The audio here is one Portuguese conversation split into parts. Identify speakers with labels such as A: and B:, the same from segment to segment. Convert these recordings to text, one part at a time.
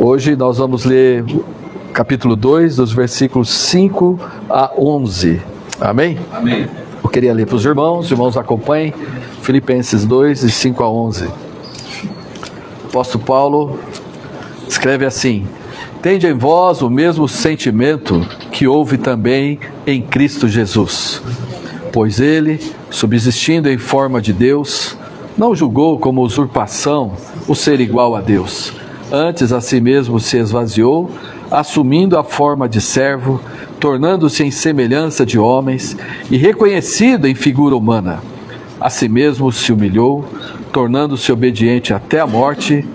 A: Hoje nós vamos ler capítulo 2, dos versículos 5 a 11. Amém?
B: Amém.
A: Eu queria ler para os irmãos acompanhem. Filipenses 2, de 5 a 11. O apóstolo Paulo escreve assim: Tende em vós o mesmo sentimento que houve também em Cristo Jesus. Pois ele, subsistindo em forma de Deus, não julgou como usurpação o ser igual a Deus. Antes a si mesmo se esvaziou, assumindo a forma de servo, tornando-se em semelhança de homens e reconhecido em figura humana. A si mesmo se humilhou, tornando-se obediente até a morte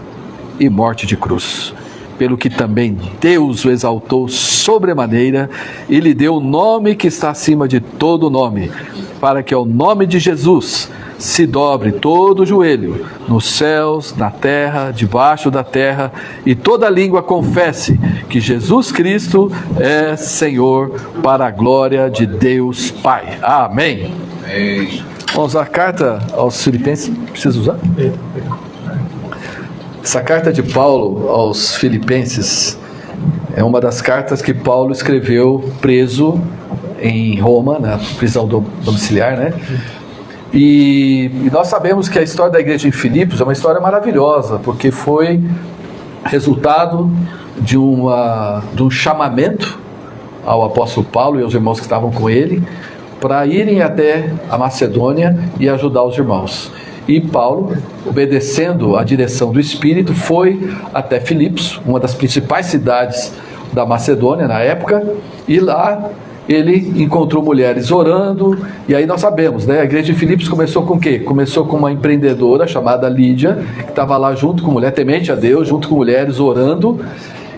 A: e morte de cruz. Pelo que também Deus o exaltou sobremaneira e lhe deu o nome que está acima de todo nome, para que ao nome de Jesus se dobre todo o joelho, nos céus, na terra, debaixo da terra, e toda língua confesse que Jesus Cristo é Senhor, para a glória de Deus Pai. Amém.
B: Amém.
A: Vamos usar a carta aos Filipenses. Precisa usar? Essa carta de Paulo aos Filipenses é uma das cartas que Paulo escreveu preso em Roma, na prisão domiciliar, né? E nós sabemos que a história da igreja em Filipos é uma história maravilhosa, porque foi resultado de um chamamento ao apóstolo Paulo e aos irmãos que estavam com ele, para irem até a Macedônia e ajudar os irmãos. E Paulo, obedecendo à direção do Espírito, foi até Filipos, uma das principais cidades da Macedônia na época, e lá ele encontrou mulheres orando. E aí nós sabemos, né? A igreja de Filipos começou com o quê? Começou com uma empreendedora chamada Lídia, que estava lá junto com mulher temente a Deus, junto com mulheres orando,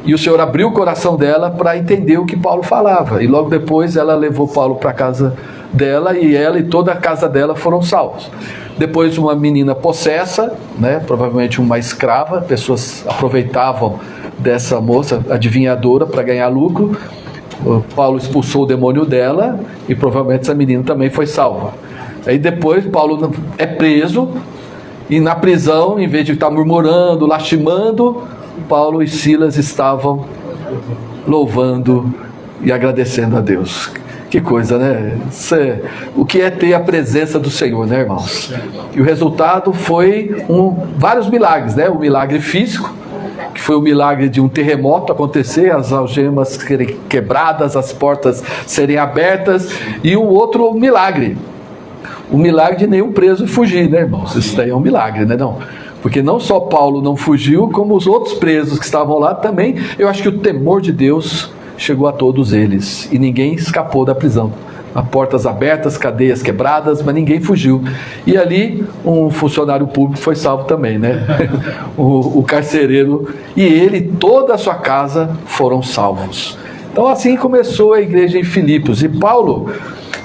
A: e o Senhor abriu o coração dela para entender o que Paulo falava, e logo depois ela levou Paulo para a casa dela, e ela e toda a casa dela foram salvos. Depois uma menina possessa, né? Provavelmente uma escrava, pessoas aproveitavam dessa moça adivinhadora para ganhar lucro. Paulo expulsou o demônio dela e provavelmente essa menina também foi salva. Aí depois Paulo é preso, e na prisão, em vez de estar murmurando, lastimando, Paulo e Silas estavam louvando e agradecendo a Deus. Que coisa, né? O que é ter a presença do Senhor, né, irmãos? E o resultado foi vários milagres, né? O milagre físico, que foi o milagre de um terremoto acontecer, as algemas serem quebradas, as portas serem abertas, e um outro milagre, o milagre de nenhum preso fugir, né, irmãos? Isso daí é um milagre, né, não? Porque não só Paulo não fugiu, como os outros presos que estavam lá também. Eu acho que o temor de Deus chegou a todos eles, e ninguém escapou da prisão. Portas abertas, cadeias quebradas, mas ninguém fugiu. E ali um funcionário público foi salvo também, né? o carcereiro, e ele e toda a sua casa foram salvos. Então assim começou a igreja em Filipos. E Paulo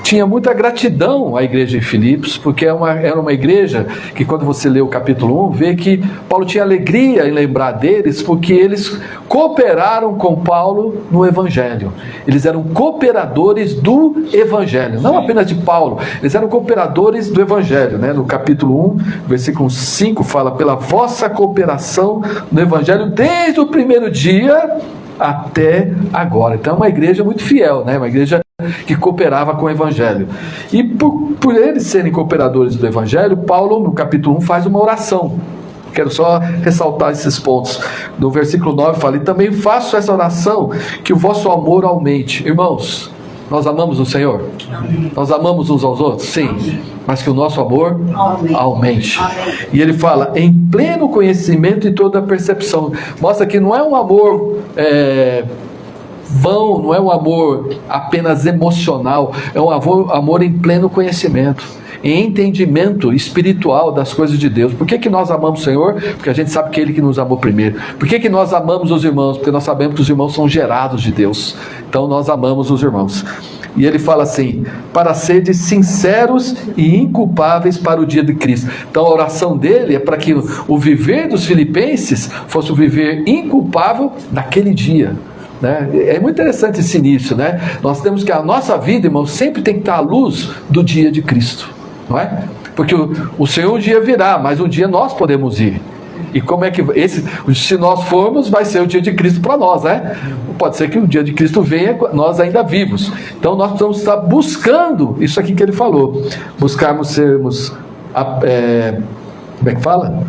A: tinha muita gratidão à igreja em Filipos, porque era uma igreja que, quando você lê o capítulo 1, vê que Paulo tinha alegria em lembrar deles, porque eles cooperaram com Paulo no Evangelho. Eles eram cooperadores do Evangelho, não apenas de Paulo, eles eram cooperadores do Evangelho, né? No capítulo 1, versículo 5, fala: pela vossa cooperação no Evangelho desde o primeiro dia até agora. Então é uma igreja muito fiel, né? Uma igreja que cooperava com o Evangelho. E por eles serem cooperadores do Evangelho, Paulo, no capítulo 1, faz uma oração. Quero só ressaltar esses pontos. No versículo 9 fala: e também faço essa oração, que o vosso amor aumente. Irmãos, nós amamos o Senhor? Amém. Nós amamos uns aos outros? Sim. Amém. Mas que o nosso amor aumente. Amém. E ele fala: em pleno conhecimento e toda percepção. Mostra que não é um amor vão, não é um amor apenas emocional, é um amor em pleno conhecimento, em entendimento espiritual das coisas de Deus. Por que nós amamos o Senhor? Porque a gente sabe que é Ele que nos amou primeiro. Por que nós amamos os irmãos? Porque nós sabemos que os irmãos são gerados de Deus. Então nós amamos os irmãos. E ele fala assim: para serdes sinceros e inculpáveis para o dia de Cristo. Então a oração dele é para que o viver dos filipenses fosse o viver inculpável naquele dia. É muito interessante esse início, né? Nós temos que, a nossa vida, irmãos, sempre tem que estar à luz do dia de Cristo, não é? Porque o Senhor um dia virá, mas um dia nós podemos ir. E como é que se nós formos, vai ser o dia de Cristo para nós, né? Pode ser que o dia de Cristo venha nós ainda vivos. Então nós precisamos estar buscando isso aqui que ele falou, buscarmos sermos como é que fala?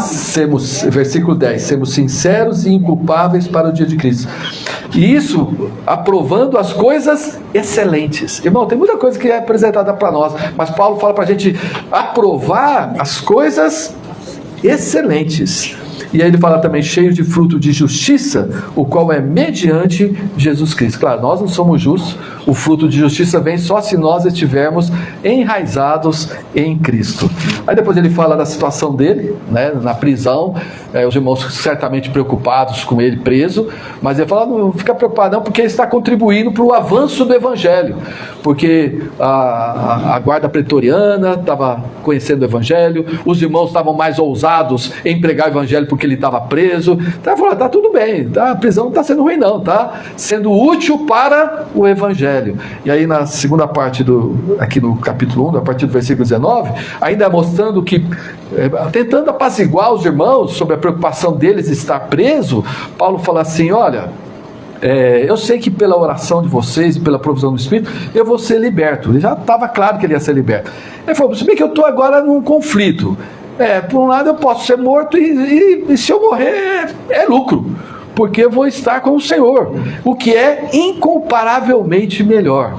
A: Sermos, versículo 10, sermos sinceros e inculpáveis para o dia de Cristo. E isso aprovando as coisas excelentes. Irmão, tem muita coisa que é apresentada para nós, mas Paulo fala para a gente aprovar as coisas excelentes. E aí ele fala também, cheios de fruto de justiça, o qual é mediante Jesus Cristo. Claro, nós não somos justos, o fruto de justiça vem só se nós estivermos enraizados em Cristo. Aí depois ele fala da situação dele, né, na prisão, os irmãos certamente preocupados com ele preso, mas ele fala, não fica preocupado não, porque ele está contribuindo para o avanço do Evangelho, porque a guarda pretoriana estava conhecendo o Evangelho, os irmãos estavam mais ousados em pregar o Evangelho porque ele estava preso. Então ele falou, tá tudo bem, a prisão não está sendo ruim não, está sendo útil para o Evangelho. E aí na segunda parte aqui no capítulo 1, a partir do versículo 19, ainda mostrando que, tentando apaziguar os irmãos sobre a preocupação deles estar preso, Paulo fala assim, olha, eu sei que pela oração de vocês e pela provisão do Espírito, eu vou ser liberto. Ele já estava claro que ele ia ser liberto. Ele falou, se bem que eu estou agora num conflito, por um lado eu posso ser morto e se eu morrer é lucro, porque eu vou estar com o Senhor, o que é incomparavelmente melhor.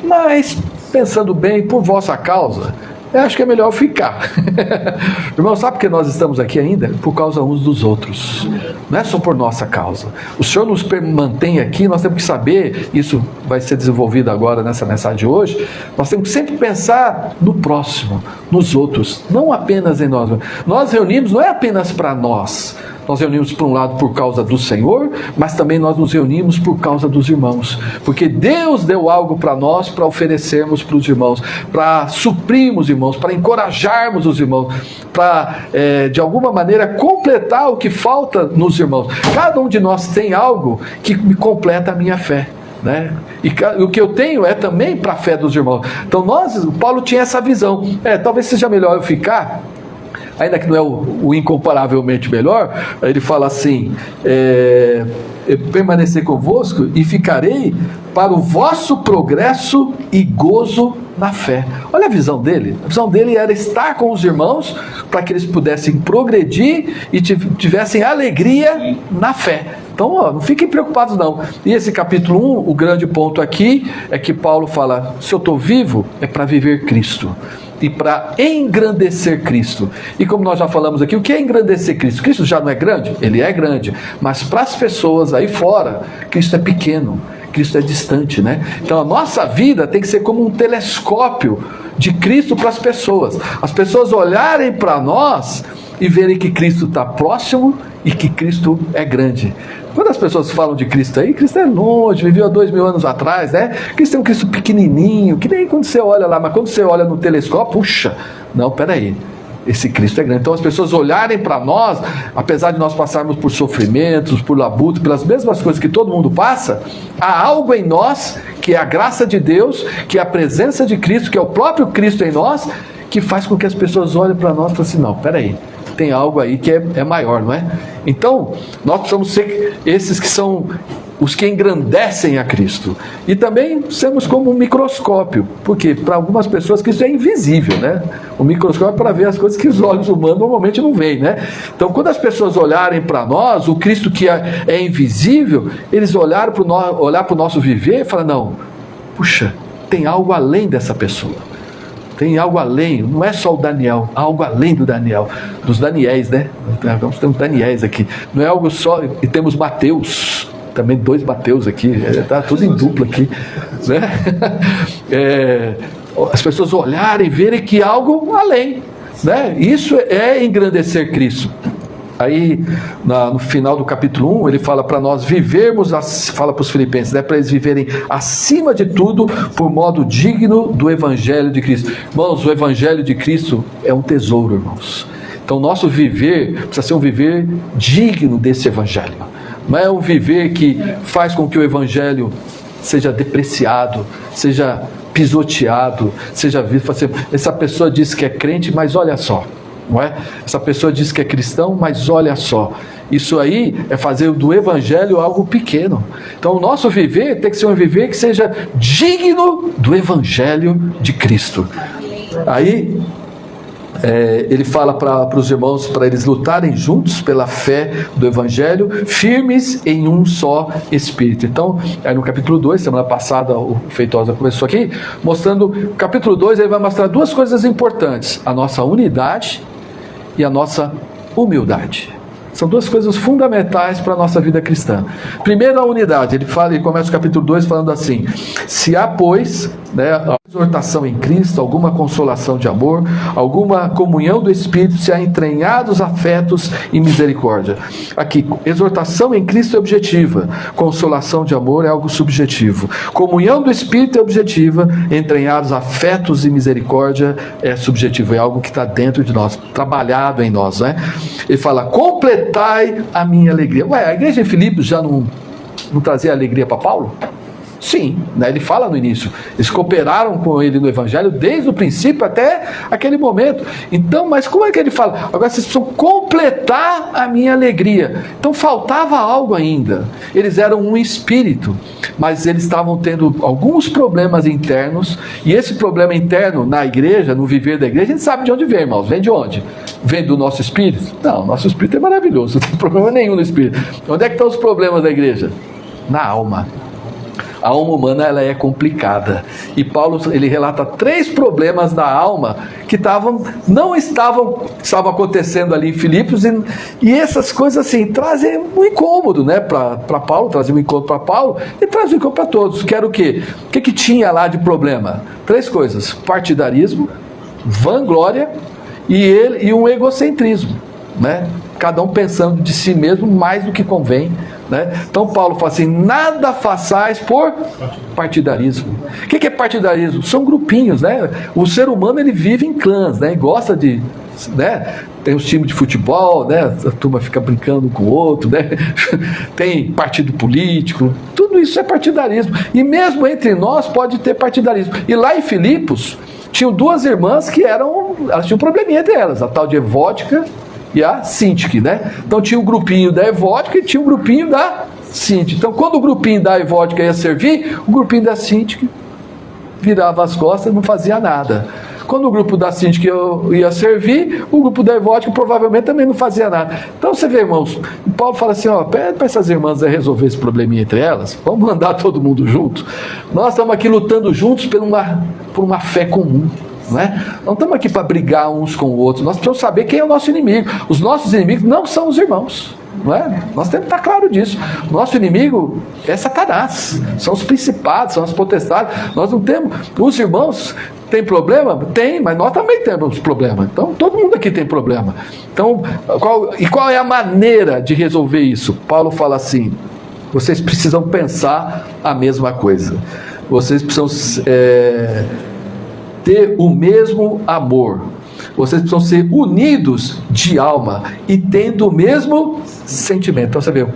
A: Mas, pensando bem, por vossa causa, eu acho que é melhor ficar. Irmão, sabe por que nós estamos aqui ainda? Por causa uns dos outros. Não é só por nossa causa. O Senhor nos mantém aqui, nós temos que saber, isso vai ser desenvolvido agora nessa mensagem de hoje, nós temos que sempre pensar no próximo, nos outros, não apenas em nós. Nós reunimos não é apenas para nós. Nós reunimos por um lado por causa do Senhor, mas também nós nos reunimos por causa dos irmãos, porque Deus deu algo para nós, para oferecermos para os irmãos, para suprirmos os irmãos, para encorajarmos os irmãos, para de alguma maneira completar o que falta nos irmãos. Cada um de nós tem algo que me completa a minha fé, né? E o que eu tenho é também para a fé dos irmãos. Então o Paulo tinha essa visão, talvez seja melhor eu ficar, ainda que não é o incomparavelmente melhor. Aí ele fala assim, eu permanecer convosco e ficarei para o vosso progresso e gozo na fé. Olha a visão dele. A visão dele era estar com os irmãos para que eles pudessem progredir e tivessem alegria na fé. Então, não fiquem preocupados não. E esse capítulo 1, o grande ponto aqui é que Paulo fala, se eu estou vivo, é para viver Cristo e para engrandecer Cristo. E como nós já falamos aqui, o que é engrandecer Cristo? Cristo já não é grande? Ele é grande, mas para as pessoas aí fora, Cristo é pequeno, Cristo é distante, né? Então a nossa vida tem que ser como um telescópio de Cristo para as pessoas olharem para nós e verem que Cristo está próximo e que Cristo é grande. Quando as pessoas falam de Cristo aí, Cristo é longe, viveu há 2000 anos atrás, né? Cristo é um Cristo pequenininho, que nem quando você olha lá, mas quando você olha no telescópio, puxa, não, peraí, esse Cristo é grande. Então as pessoas olharem para nós, apesar de nós passarmos por sofrimentos, por labutas, pelas mesmas coisas que todo mundo passa, há algo em nós, que é a graça de Deus, que é a presença de Cristo, que é o próprio Cristo em nós, que faz com que as pessoas olhem para nós e falem assim, não, peraí, tem algo aí que é maior, não é? Então, nós precisamos ser esses que são os que engrandecem a Cristo. E também sermos como um microscópio, porque para algumas pessoas que isso é invisível, né? O microscópio é para ver as coisas que os olhos humanos normalmente não veem, né? Então, quando as pessoas olharem para nós, o Cristo que é invisível, eles olhar para o nosso viver e falar, não, puxa, tem algo além dessa pessoa. Tem algo além, não é só o Daniel, há algo além do Daniel, dos Daniéis, né? Nós temos Daniéis aqui, não é algo só, e temos Mateus, também 2 Mateus aqui, está tudo em dupla aqui, né? As pessoas olharem e verem que há algo além, né? Isso é engrandecer Cristo. Aí, no final do capítulo 1, ele fala para nós vivermos, fala para os filipenses, né, para eles viverem acima de tudo, por modo digno do Evangelho de Cristo. Irmãos, o Evangelho de Cristo é um tesouro, irmãos. Então, o nosso viver precisa ser um viver digno desse Evangelho. Não é um viver que faz com que o Evangelho seja depreciado, seja pisoteado, seja visto. Essa pessoa diz que é crente, mas olha só, não é? Essa pessoa diz que é cristão, mas olha só, isso aí é fazer do evangelho algo pequeno. Então o nosso viver tem que ser um viver que seja digno do evangelho de Cristo. Aí ele fala para os irmãos, para eles lutarem juntos pela fé do evangelho, firmes em um só Espírito. Então, aí no capítulo 2, semana passada o Feitosa começou aqui, mostrando, no capítulo 2 ele vai mostrar duas coisas importantes: a nossa unidade e a nossa humildade. São duas coisas fundamentais para a nossa vida cristã. Primeiro, a unidade. Ele começa o capítulo 2 falando assim: se há, pois, a exortação em Cristo, alguma consolação de amor, alguma comunhão do Espírito, se há entranhados afetos e misericórdia. Aqui, exortação em Cristo é objetiva, consolação de amor é algo subjetivo. Comunhão do Espírito é objetiva, entranhados afetos e misericórdia é subjetivo, é algo que está dentro de nós, trabalhado em nós, né? Ele fala: completai a minha alegria. Ué, a igreja em Filipos já não trazia alegria para Paulo? Sim, né? Ele fala no início, eles cooperaram com ele no evangelho desde o princípio até aquele momento. Então, mas como é que ele fala? Agora vocês precisam completar a minha alegria. Então faltava algo ainda. Eles eram um espírito, mas eles estavam tendo alguns problemas internos, e esse problema interno na igreja, no viver da igreja, a gente sabe de onde vem, irmãos. Vem de onde? Vem do nosso espírito? Não, nosso espírito é maravilhoso, não tem problema nenhum no espírito. Onde é que estão os problemas da igreja? Na alma. A alma humana, ela é complicada, e Paulo, ele relata 3 problemas da alma que não estavam acontecendo ali em Filipos, e essas coisas assim trazem um incômodo, né, para Paulo, trazem um incômodo para Paulo e trazem um incômodo para todos. Que era o quê? O que tinha lá de problema? 3 coisas: partidarismo, vanglória e um egocentrismo, né? Cada um pensando de si mesmo mais do que convém, né? Então Paulo fala assim: nada façais por partidarismo. O que é partidarismo? São grupinhos, né? O ser humano, ele vive em clãs, né? E gosta de, né? Tem os times de futebol, né? A turma fica brincando com o outro, né? Tem partido político, tudo isso é partidarismo. E mesmo entre nós pode ter partidarismo. E lá em Filipos tinham 2 irmãs que elas tinham um probleminha entre elas, a tal de Evódica e a Síntique, né? Então tinha um grupinho da Evódica e tinha um grupinho da Síntique. Então quando o grupinho da Evódica ia servir, o grupinho da Síntique virava as costas e não fazia nada. Quando o grupo da Síntique ia servir, o grupo da Evódica provavelmente também não fazia nada. Então você vê, irmãos, o Paulo fala assim: pede para essas irmãs resolver esse probleminha entre elas, vamos mandar todo mundo junto. Nós estamos aqui lutando juntos por uma fé comum. Né? Não estamos aqui para brigar uns com os outros. Nós precisamos saber quem é o nosso inimigo. Os nossos inimigos não são os irmãos, não é? Nós temos que estar claro disso. Nosso inimigo é Satanás, são os principados, são as potestades. Nós não temos. Os irmãos têm problema? Tem, mas nós também temos problema. Então todo mundo aqui tem problema. Então, qual é a maneira de resolver isso? Paulo fala assim: vocês precisam pensar a mesma coisa. Vocês precisam ter o mesmo amor. Vocês precisam ser unidos de alma e tendo o mesmo sentimento. Então você vê,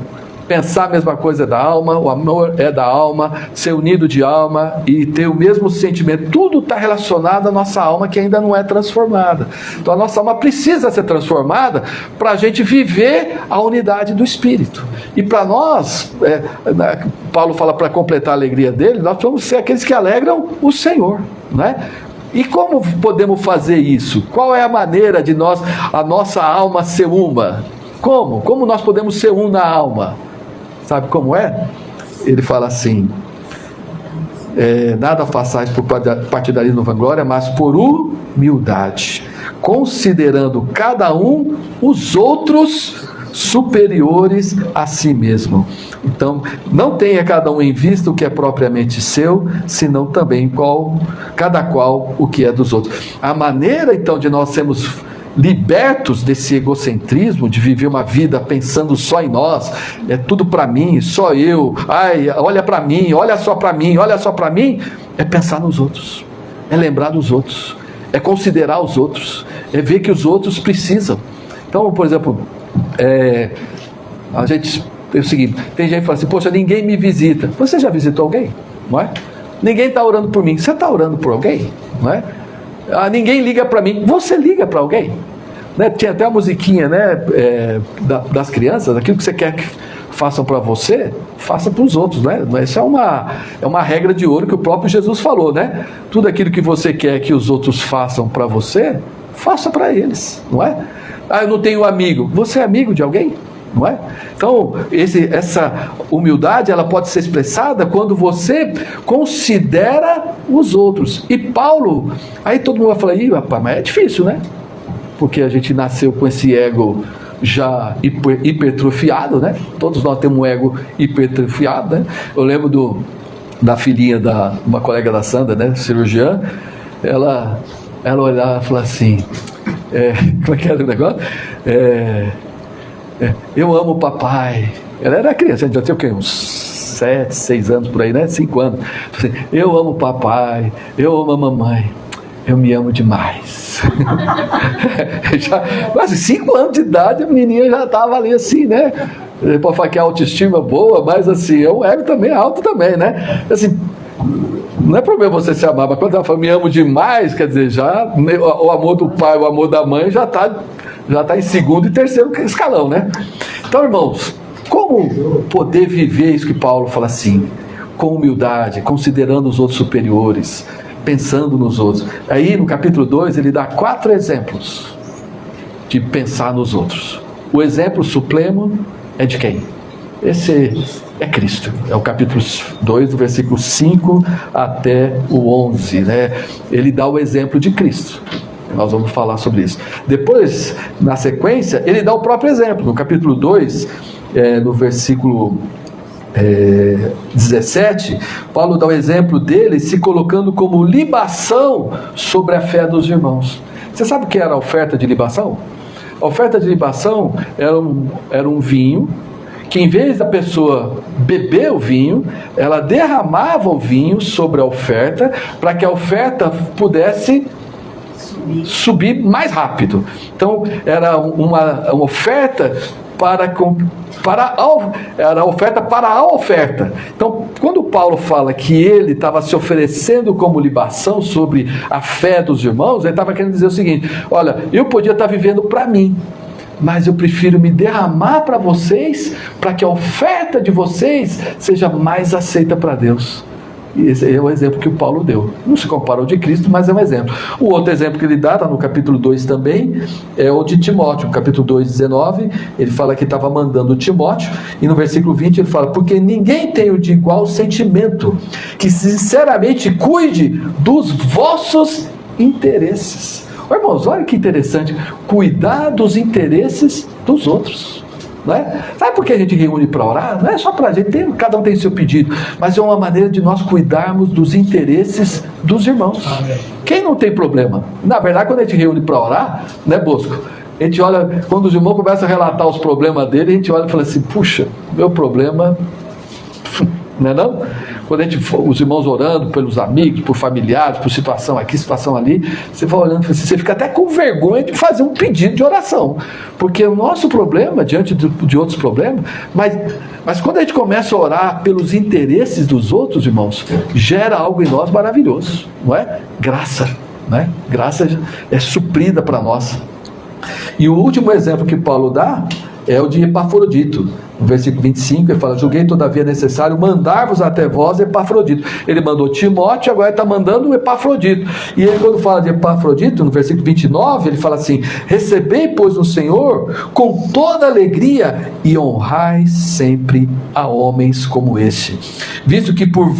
A: pensar a mesma coisa é da alma, o amor é da alma, ser unido de alma e ter o mesmo sentimento. Tudo está relacionado à nossa alma, que ainda não é transformada. Então a nossa alma precisa ser transformada para a gente viver a unidade do Espírito. E para nós, Paulo fala, para completar a alegria dele, nós vamos ser aqueles que alegram o Senhor, né? E como podemos fazer isso? Qual é a maneira de a nossa alma ser uma? Como? Como nós podemos ser um na alma? Sabe como é? Ele fala assim: nada façais por partidarismo ou vanglória, mas por humildade, considerando cada um os outros superiores a si mesmo. Então, não tenha cada um em vista o que é propriamente seu, senão também cada qual o que é dos outros. A maneira, então, de nós sermos libertos desse egocentrismo, de viver uma vida pensando só em nós, é tudo para mim, só eu, olha para mim, olha só para mim, olha só para mim, é pensar nos outros, é lembrar dos outros, é considerar os outros, é ver que os outros precisam. Então, por exemplo, a gente tem o seguinte: tem gente que fala assim: poxa, ninguém me visita. Você já visitou alguém? Não é? Ninguém está orando por mim. Você está orando por alguém? Não é? Ninguém liga para mim. Você liga para alguém? né? Tinha até a musiquinha, né? Das crianças, aquilo que você quer que façam para você, faça para os outros, né? Isso é uma regra de ouro que o próprio Jesus falou, né? Tudo aquilo que você quer que os outros façam para você, faça para eles, não é? Ah, eu não tenho amigo. Você é amigo de alguém? Não é? Então, essa humildade, ela pode ser expressada quando você considera os outros. E Paulo, aí todo mundo vai falar, ih, rapaz, mas é difícil, né? Porque a gente nasceu com esse ego já hipertrofiado, né? Todos nós temos um ego hipertrofiado, né? Eu lembro da filhinha uma colega da Sandra, né? Cirurgiã, ela olhava e falava assim, como é que era o negócio? Eu amo o papai. Ela era criança, já tinha o quê? Uns 7, 6 anos por aí, né? 5 anos. Assim, eu amo o papai, eu amo a mamãe, eu me amo demais. Quase 5 anos de idade, a menina já estava ali assim, né? Pode falar que a autoestima é boa, mas assim, o ego também é alto também, né? Assim, não é problema você se amar, mas quando ela fala me amo demais, quer dizer, já o amor do pai, o amor da mãe já está em segundo e terceiro escalão, né? Então, irmãos, como poder viver isso que Paulo fala assim, com humildade, considerando os outros superiores, pensando nos outros? Aí no capítulo 2 ele dá 4 exemplos de pensar nos outros. O exemplo supremo é de quem? Esse é Cristo. É o capítulo 2, do versículo 5 até o 11, né? Ele dá o exemplo de Cristo. Nós vamos falar sobre isso. Depois, na sequência, ele dá o próprio exemplo. No capítulo 2, no versículo 17, Paulo dá o exemplo dele se colocando como libação sobre a fé dos irmãos. Você sabe o que era a oferta de libação? A oferta de libação era um vinho que, em vez da pessoa beber o vinho, ela derramava o vinho sobre a oferta para que a oferta pudesse subir mais rápido. Então era uma oferta era a oferta para a oferta. Então, quando Paulo fala que ele estava se oferecendo como libação sobre a fé dos irmãos, ele estava querendo dizer o seguinte: olha, eu podia estar vivendo para mim, mas eu prefiro me derramar para vocês, para que a oferta de vocês seja mais aceita para Deus. E esse é o exemplo que o Paulo deu. Não se compara ao de Cristo, mas é um exemplo. O outro exemplo que ele dá, está no capítulo 2 também, é o de Timóteo. No capítulo 2, 19, ele fala que estava mandando Timóteo, e no versículo 20 ele fala: porque ninguém tem o de igual sentimento, que sinceramente cuide dos vossos interesses. Irmãos, olha que interessante, cuidar dos interesses dos outros. Não é? Sabe por que a gente reúne para orar? Não é só para a gente, cada um tem seu pedido, mas é uma maneira de nós cuidarmos dos interesses dos irmãos. Amém. Quem não tem problema? Na verdade, quando a gente reúne para orar, né, Bosco? A gente olha, quando os irmãos começam a relatar os problemas dele, a gente olha e fala assim: puxa, meu problema, não é não? Quando os irmãos orando pelos amigos, por familiares, por situação aqui, situação ali, você vai olhando, você fica até com vergonha de fazer um pedido de oração, porque o nosso problema, diante de outros problemas, mas quando a gente começa a orar pelos interesses dos outros, irmãos, gera algo em nós maravilhoso, não é? Graça, né? Graça é suprida para nós. E o último exemplo que Paulo dá é o de Epafrodito. No versículo 25 ele fala: julguei todavia necessário mandar-vos até vós Epafrodito. Ele mandou Timóteo, agora ele está mandando o Epafrodito. E ele, quando fala de Epafrodito, no versículo 29, ele fala assim: recebei, pois, no Senhor com toda alegria e honrai sempre a homens como este, visto que por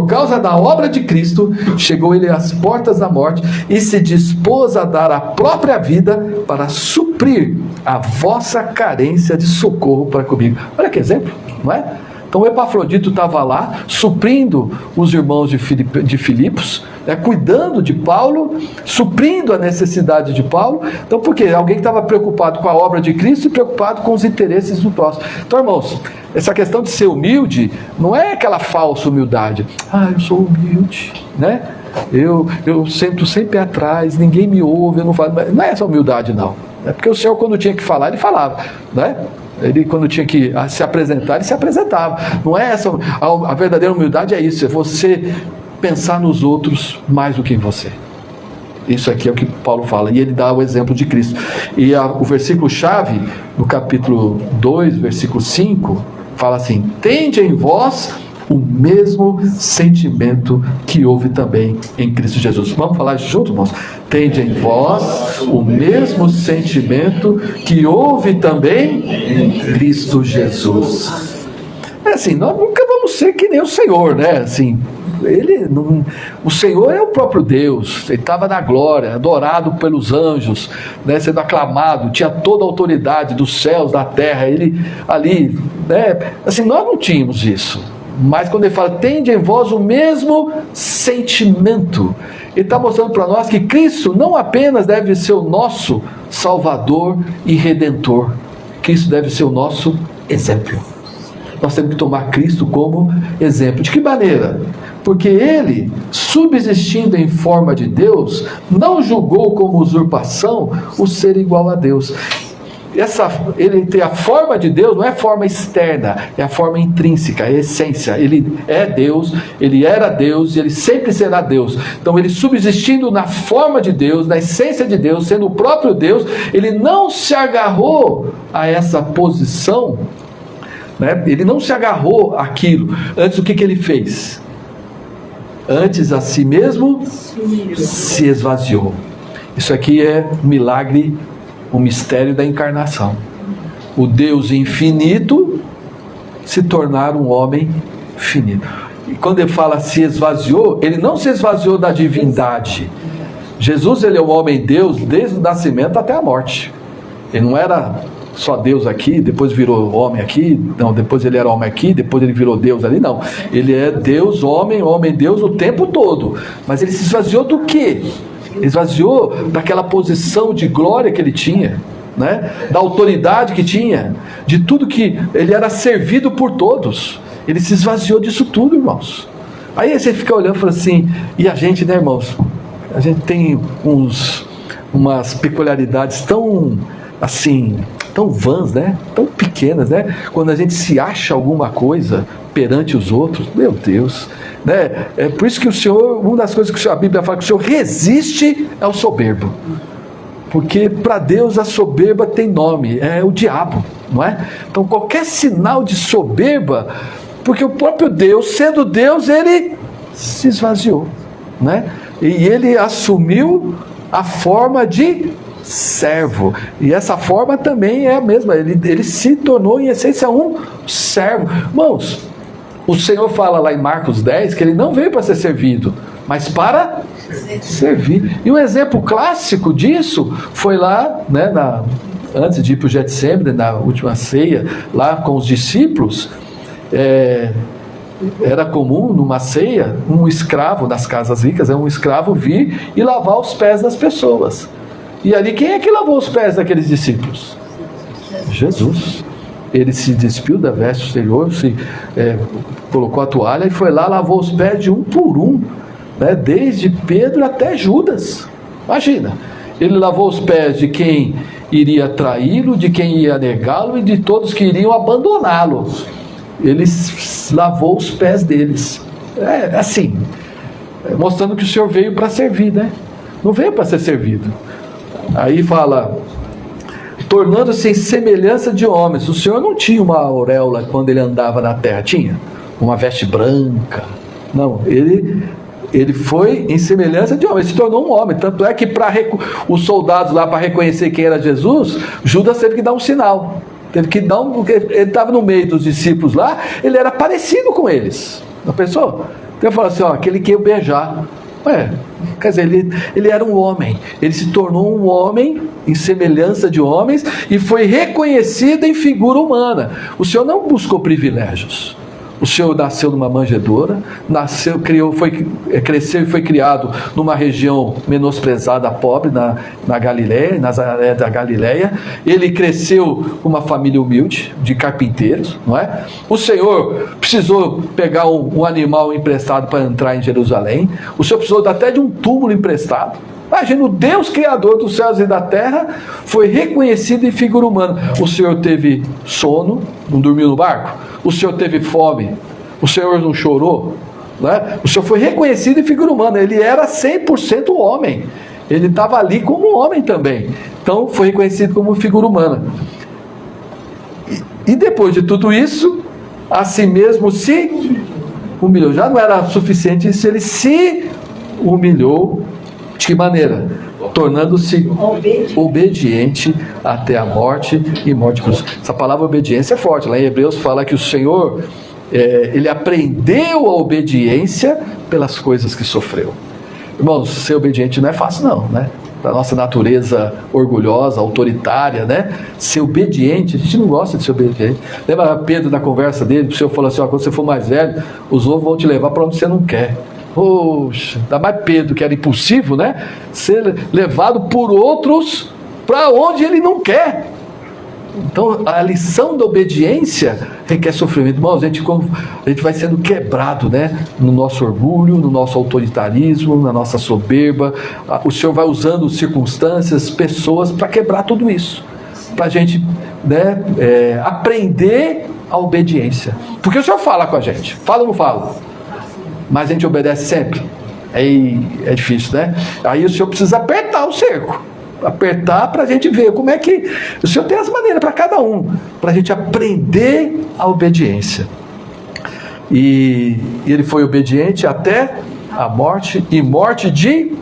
A: causa da obra de Cristo, chegou ele às portas da morte e se dispôs a dar a própria vida para suprir a vossa carência de socorro para comigo. Olha que exemplo, não é? Então o Epafrodito estava lá, suprindo os irmãos de Filipos, né, cuidando de Paulo, suprindo a necessidade de Paulo. Então por quê? Alguém que estava preocupado com a obra de Cristo e preocupado com os interesses do próximo. Então, irmãos, essa questão de ser humilde não é aquela falsa humildade. Ah, eu sou humilde, né? Eu sento sempre atrás, ninguém me ouve, eu não falo. Não é essa humildade, não. É porque o Senhor, quando tinha que falar, ele falava, né? Ele, quando tinha que se apresentar, ele se apresentava. Não é essa. A verdadeira humildade é isso: é você pensar nos outros mais do que em você. Isso aqui é o que Paulo fala, e ele dá o exemplo de Cristo. E o versículo-chave, no capítulo 2, versículo 5, fala assim: tende em vós o mesmo sentimento que houve também em Cristo Jesus. Vamos falar juntos, irmãos? Tende em vós o mesmo sentimento que houve também em Cristo Jesus. É assim, nós nunca vamos ser que nem o Senhor, né? Assim, o Senhor é o próprio Deus, ele estava na glória, adorado pelos anjos, né, sendo aclamado, tinha toda a autoridade dos céus, da terra, ele ali, né, assim, nós não tínhamos isso, mas quando ele fala, tende em vós o mesmo sentimento, ele está mostrando para nós que Cristo não apenas deve ser o nosso Salvador e Redentor, Cristo deve ser o nosso exemplo. Nós temos que tomar Cristo como exemplo. De que maneira? Porque ele, subsistindo em forma de Deus, não julgou como usurpação o ser igual a Deus. Ele tem a forma de Deus, não é a forma externa, é a forma intrínseca, a essência. Ele é Deus, ele era Deus e ele sempre será Deus. Então ele subsistindo na forma de Deus, na essência de Deus, sendo o próprio Deus, ele não se agarrou a essa posição, né? Ele não se agarrou àquilo. Antes, o que ele fez? Antes a si mesmo se esvaziou. Isso aqui é um milagre, um mistério da encarnação. O Deus infinito se tornar um homem finito. E quando ele fala se esvaziou, ele não se esvaziou da divindade. Jesus, ele é um homem Deus desde o nascimento até a morte. Ele não era só Deus aqui, depois virou homem aqui, não, depois ele era homem aqui, depois ele virou Deus ali, não. Ele é Deus, homem, Deus o tempo todo. Mas ele se esvaziou do quê? Ele esvaziou daquela posição de glória que ele tinha, né? Da autoridade que tinha, de tudo que ele era servido por todos. Ele se esvaziou disso tudo, irmãos. Aí você fica olhando e fala assim, e a gente, né, irmãos? A gente tem umas peculiaridades tão assim, tão vãs, né? Tão pequenas, né? Quando a gente se acha alguma coisa perante os outros, meu Deus, né? É por isso que o Senhor, uma das coisas que a Bíblia fala, que o Senhor resiste ao soberbo, porque para Deus a soberba tem nome, é o diabo, não é? Então qualquer sinal de soberba, porque o próprio Deus, sendo Deus, ele se esvaziou, né? E ele assumiu a forma de servo, e essa forma também é a mesma, ele se tornou em essência um servo. Irmãos, o Senhor fala lá em Marcos 10 que ele não veio para ser servido, mas para servir. E um exemplo clássico disso foi lá, né, antes de ir para o Getsemane, na última ceia, lá com os discípulos. Era comum numa ceia um escravo, nas casas ricas, um escravo vir e lavar os pés das pessoas. E ali, quem é que lavou os pés daqueles discípulos? Jesus. Ele se despiu da veste exterior, colocou a toalha e foi lá, lavou os pés de um por um, né? Desde Pedro até Judas. Imagina, ele lavou os pés de quem iria traí-lo, de quem ia negá-lo e de todos que iriam abandoná-lo. Ele lavou os pés deles. Assim, mostrando que o Senhor veio para servir, né? Não veio para ser servido. Aí fala, tornando-se em semelhança de homens. O Senhor não tinha uma auréola quando ele andava na terra, tinha uma veste branca. Não, ele foi em semelhança de homens, se tornou um homem. Tanto é que para os soldados lá, para reconhecer quem era Jesus, Judas teve que dar um sinal. Teve que dar porque ele estava no meio dos discípulos lá, ele era parecido com eles. Não pensou? Então eu falo assim, aquele que eu beijar. Quer dizer, ele era um homem, ele se tornou um homem em semelhança de homens e foi reconhecido em figura humana. O Senhor não buscou privilégios. O Senhor nasceu numa manjedoura, cresceu e foi criado numa região menosprezada, pobre, na Galileia, Nazaré da Galileia. Ele cresceu com uma família humilde, de carpinteiros, não é? O Senhor precisou pegar um animal emprestado para entrar em Jerusalém. O Senhor precisou até de um túmulo emprestado. Imagina, o Deus Criador dos céus e da terra foi reconhecido em figura humana. O Senhor teve sono, não dormiu no barco? O Senhor teve fome? O Senhor não chorou? Né? O Senhor foi reconhecido em figura humana. Ele era 100% homem. ele estava ali como um homem também. Então foi reconhecido como figura humana. E depois de tudo isso, a si mesmo se humilhou. Já não era suficiente se ele se humilhou. De que maneira? Tornando-se obediente até a morte e morte de cruz. Essa palavra obediência é forte. Lá em Hebreus fala que o Senhor, ele aprendeu a obediência pelas coisas que sofreu. Irmãos, ser obediente não é fácil não, né? Da nossa natureza orgulhosa, autoritária, né? Ser obediente, a gente não gosta de ser obediente. Lembra Pedro na conversa dele? O Senhor falou assim, quando você for mais velho, os outros vão te levar para onde você não quer. Poxa, ainda mais Pedro, que era impulsivo, né? Ser levado por outros para onde ele não quer. Então, a lição da obediência requer sofrimento. Irmãos, a gente vai sendo quebrado, né? No nosso orgulho, no nosso autoritarismo, na nossa soberba. O Senhor vai usando circunstâncias, pessoas para quebrar tudo isso. Para a gente, né, aprender a obediência. Porque o Senhor fala com a gente. Fala ou não fala? Mas a gente obedece sempre. É difícil, né? Aí o Senhor precisa apertar o cerco. Apertar para a gente ver como é que... O Senhor tem as maneiras para cada um. Para a gente aprender a obediência. E ele foi obediente até a morte, e morte de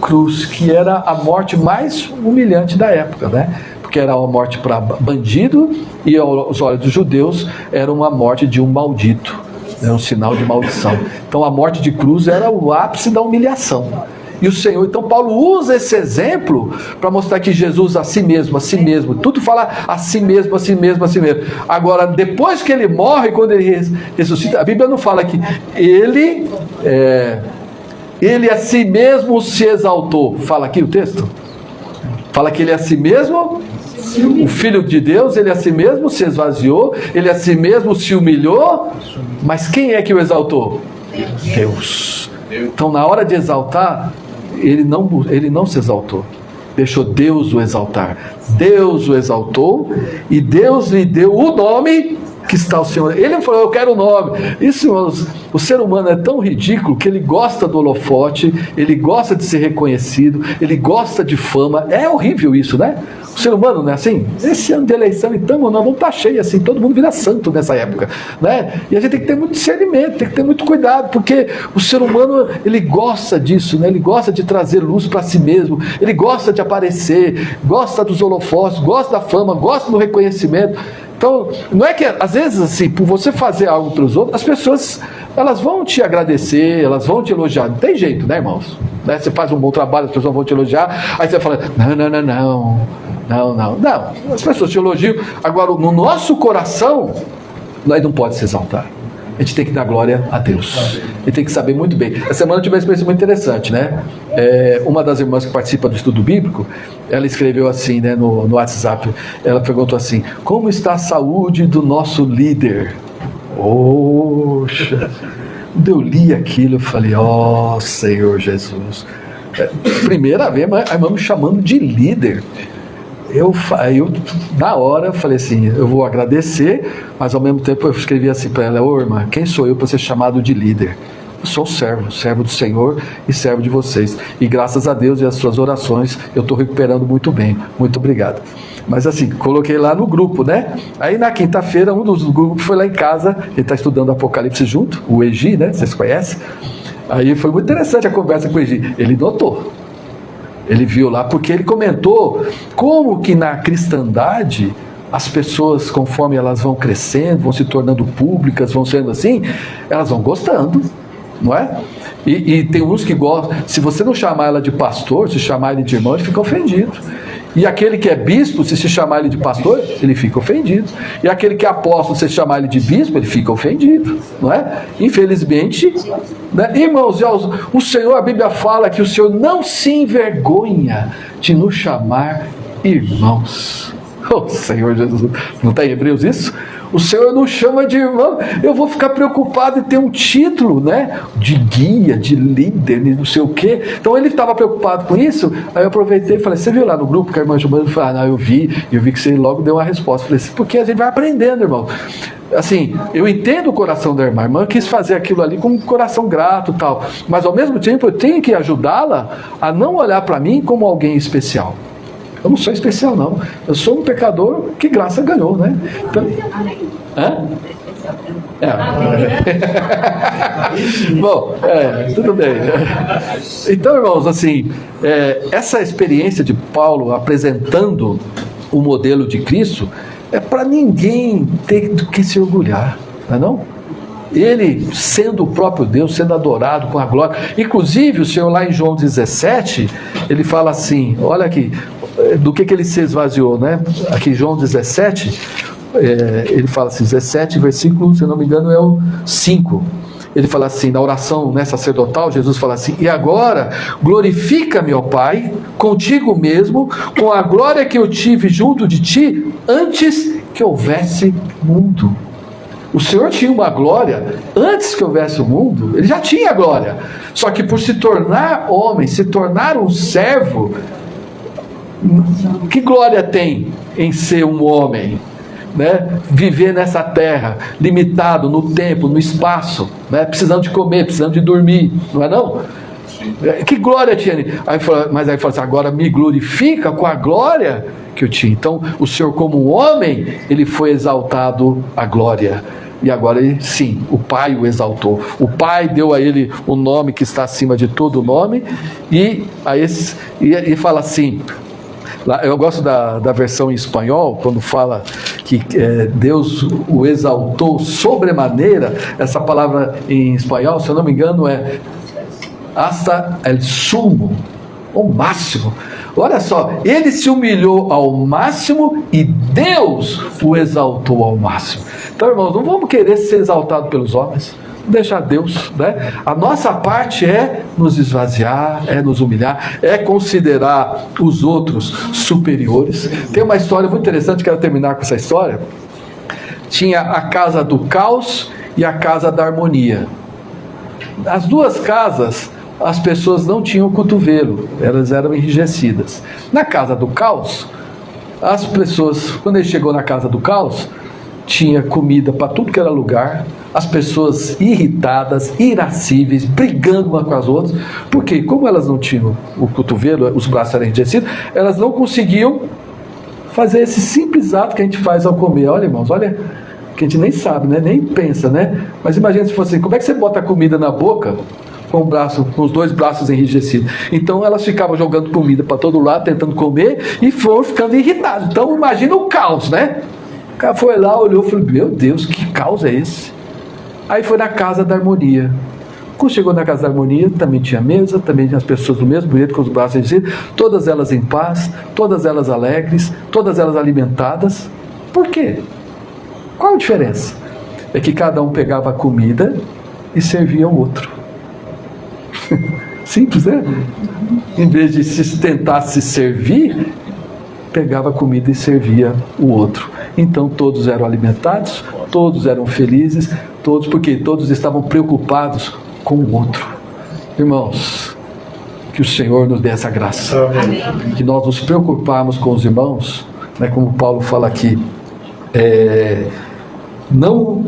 A: cruz, que era a morte mais humilhante da época, né? Porque era uma morte para bandido, e aos olhos dos judeus era uma morte de um maldito. Era um sinal de maldição. Então a morte de cruz era o ápice da humilhação. E o Senhor, então Paulo usa esse exemplo para mostrar que Jesus a si mesmo, tudo fala a si mesmo. Agora, depois que ele morre, quando ele ressuscita, a Bíblia não fala que ele a si mesmo se exaltou. Fala aqui o texto? Fala que ele a si mesmo, o Filho de Deus, ele a si mesmo se esvaziou, ele a si mesmo se humilhou, mas quem é que o exaltou? Deus. Então, na hora de exaltar, ele não se exaltou, deixou Deus o exaltar. Deus o exaltou e Deus lhe deu o nome que está o Senhor. Ele falou, eu quero o nome. Isso, o ser humano é tão ridículo que ele gosta do holofote, ele gosta de ser reconhecido, ele gosta de fama. É horrível isso, né? O ser humano não é assim? Esse ano de eleição, então, nós vamos estar cheio assim, todo mundo vira santo nessa época, né? E a gente tem que ter muito discernimento, tem que ter muito cuidado, porque o ser humano, ele gosta disso, né? Ele gosta de trazer luz para si mesmo, ele gosta de aparecer, gosta dos holofotes, gosta da fama, gosta do reconhecimento. Então, não é que, às vezes, assim, por você fazer algo para os outros, as pessoas, elas vão te agradecer, elas vão te elogiar. Não tem jeito, né, irmãos? Né? Você faz um bom trabalho, as pessoas vão te elogiar, aí você fala, não. As pessoas te elogiam. Agora, no nosso coração, nós não pode se exaltar. A gente tem que dar glória a Deus. E tem que saber muito bem. Essa semana eu tive uma experiência muito interessante, né? Uma das irmãs que participa do estudo bíblico, ela escreveu assim, né, no WhatsApp. Ela perguntou assim, como está a saúde do nosso líder? Poxa! Quando eu li aquilo, eu falei, ó Senhor Jesus. Primeira vez, a irmã me chamando de líder. Eu, na hora, eu falei assim, eu vou agradecer, mas ao mesmo tempo eu escrevi assim para ela, ô irmã, quem sou eu para ser chamado de líder? Eu sou servo do Senhor e servo de vocês. E graças a Deus e as suas orações, eu estou recuperando muito bem. Muito obrigado. Mas assim, coloquei lá no grupo, né? Aí na quinta-feira, um dos grupos foi lá em casa, ele está estudando Apocalipse junto, o Egi, né? Vocês conhecem? Aí foi muito interessante a conversa com o Egi. Ele notou. Ele viu lá, porque ele comentou como que na cristandade as pessoas, conforme elas vão crescendo, vão se tornando públicas, vão sendo assim, elas vão gostando, não é? E tem uns que gostam, se você não chamar ela de pastor, se chamar ele de irmão, ele fica ofendido. E aquele que é bispo, se chamar ele de pastor, ele fica ofendido. E aquele que é apóstolo, se chamar ele de bispo, ele fica ofendido, não é? Infelizmente, né? Irmãos, o Senhor, a Bíblia fala que o Senhor não se envergonha de nos chamar irmãos. Oh, Senhor Jesus, não está em Hebreus isso? O Senhor não chama de irmão. Eu vou ficar preocupado em ter um título, né? De guia, de líder, de não sei o quê. Então ele estava preocupado com isso. Aí eu aproveitei e falei, você viu lá no grupo que a irmã Giovana falou, não, eu vi que você logo deu uma resposta. Falei assim, porque a gente vai aprendendo, irmão. Assim, eu entendo o coração da irmã. A irmã quis fazer aquilo ali com um coração grato e tal. Mas ao mesmo tempo eu tenho que ajudá-la a não olhar para mim como alguém especial. Eu não sou especial, não. Eu sou um pecador que graça ganhou, né? Então, bom, tudo bem. Então, irmãos, assim, essa experiência de Paulo apresentando o modelo de Cristo é para ninguém ter do que se orgulhar, não é não? Ele sendo o próprio Deus, sendo adorado com a glória. Inclusive, o Senhor lá em João 17, ele fala assim, olha aqui, do que ele se esvaziou, né? Aqui em João 17, ele fala assim, 17, versículo, se eu não me engano, é o 5. Ele fala assim, na oração, né, sacerdotal, Jesus fala assim, e agora glorifica-me, ó Pai, contigo mesmo, com a glória que eu tive junto de ti, antes que houvesse mundo. O Senhor tinha uma glória, antes que houvesse o mundo, ele já tinha glória, só que por se tornar homem, se tornar um servo, que glória tem em ser um homem, né? Viver nessa terra, limitado no tempo, no espaço, né? Precisando de comer, precisando de dormir, não é não? Que glória tinha? Mas aí fala assim, agora me glorifica com a glória que eu tinha. Então o Senhor como um homem, ele foi exaltado à glória. E agora sim, o Pai o exaltou. O Pai deu a ele o nome que está acima de todo nome. E fala assim, eu gosto da versão em espanhol, quando fala que Deus o exaltou sobremaneira. Essa palavra em espanhol, se eu não me engano, é hasta el sumo, o máximo. Olha só, ele se humilhou ao máximo e Deus o exaltou ao máximo. Então, irmãos, não vamos querer ser exaltados pelos homens, deixar Deus, né? A nossa parte é nos esvaziar, é nos humilhar, é considerar os outros superiores. Tem uma história muito interessante, quero terminar com essa história. Tinha a casa do caos e a casa da harmonia. As duas casas, as pessoas não tinham cotovelo, elas eram enrijecidas. Na casa do caos, as pessoas, quando ele chegou na casa do caos, tinha comida para tudo que era lugar, as pessoas irritadas, irascíveis, brigando umas com as outras, porque como elas não tinham o cotovelo, os braços eram enrijecidos, elas não conseguiam fazer esse simples ato que a gente faz ao comer. Olha, irmãos, olha, que a gente nem sabe, né? Nem pensa, né? Mas imagina se fosse assim, como é que você bota a comida na boca com os dois braços enrijecidos? Então elas ficavam jogando comida para todo lado, tentando comer, e foram ficando irritadas. Então imagina o caos, né? O cara foi lá, olhou e falou, meu Deus, que caos é esse? Aí foi na casa da harmonia. Quando chegou na casa da harmonia, também tinha mesa, também tinha as pessoas do mesmo jeito, com os braços enrijecidos, todas elas em paz, todas elas alegres, todas elas alimentadas. Por quê? Qual a diferença? É que cada um pegava a comida e servia ao outro. Simples, né? Em vez de tentar se servir, pegava a comida e servia o outro. Então todos eram alimentados, todos eram felizes, porque todos estavam preocupados com o outro. Irmãos, que o Senhor nos dê essa graça. Amém. Que nós nos preocuparmos com os irmãos, né, como Paulo fala aqui, não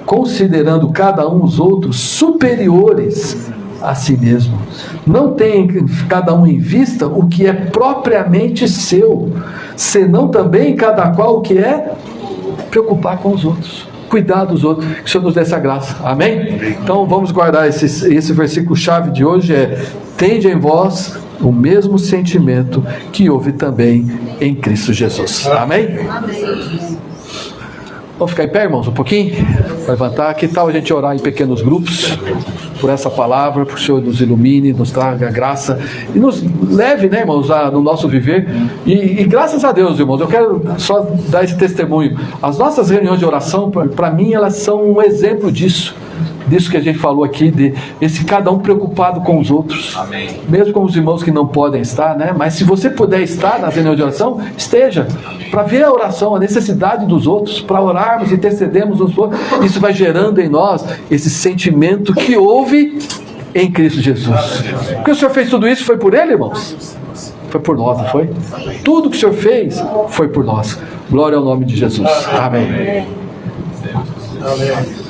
A: considerando cada um os outros superiores a si mesmo. Não tem cada um em vista o que é propriamente seu, senão também cada qual o que é preocupar com os outros, cuidar dos outros. Que o Senhor nos dê essa graça. Amém? Então vamos guardar esse versículo chave de hoje, tende em vós o mesmo sentimento que houve também em Cristo Jesus. Amém? Amém. Vamos ficar em pé, irmãos, um pouquinho? Vai levantar. Que tal a gente orar em pequenos grupos por essa palavra, para o Senhor nos ilumine, nos traga graça e nos leve, né, irmãos, no nosso viver. E graças a Deus, irmãos, eu quero só dar esse testemunho. As nossas reuniões de oração, para mim, elas são um exemplo disso. disso que a gente falou aqui, de esse cada um preocupado com os outros.
B: Amém.
A: Mesmo com os irmãos que não podem estar, né? Mas se você puder estar nas reuniões de oração, esteja, para ver a oração, a necessidade dos outros, para orarmos, intercedermos uns por outros. Isso vai gerando em nós esse sentimento que houve em Cristo Jesus. Porque o Senhor fez tudo isso, foi por Ele, irmãos? Foi por nós, não foi? Tudo que o Senhor fez foi por nós. Glória ao nome de Jesus. Amém.
C: Amém.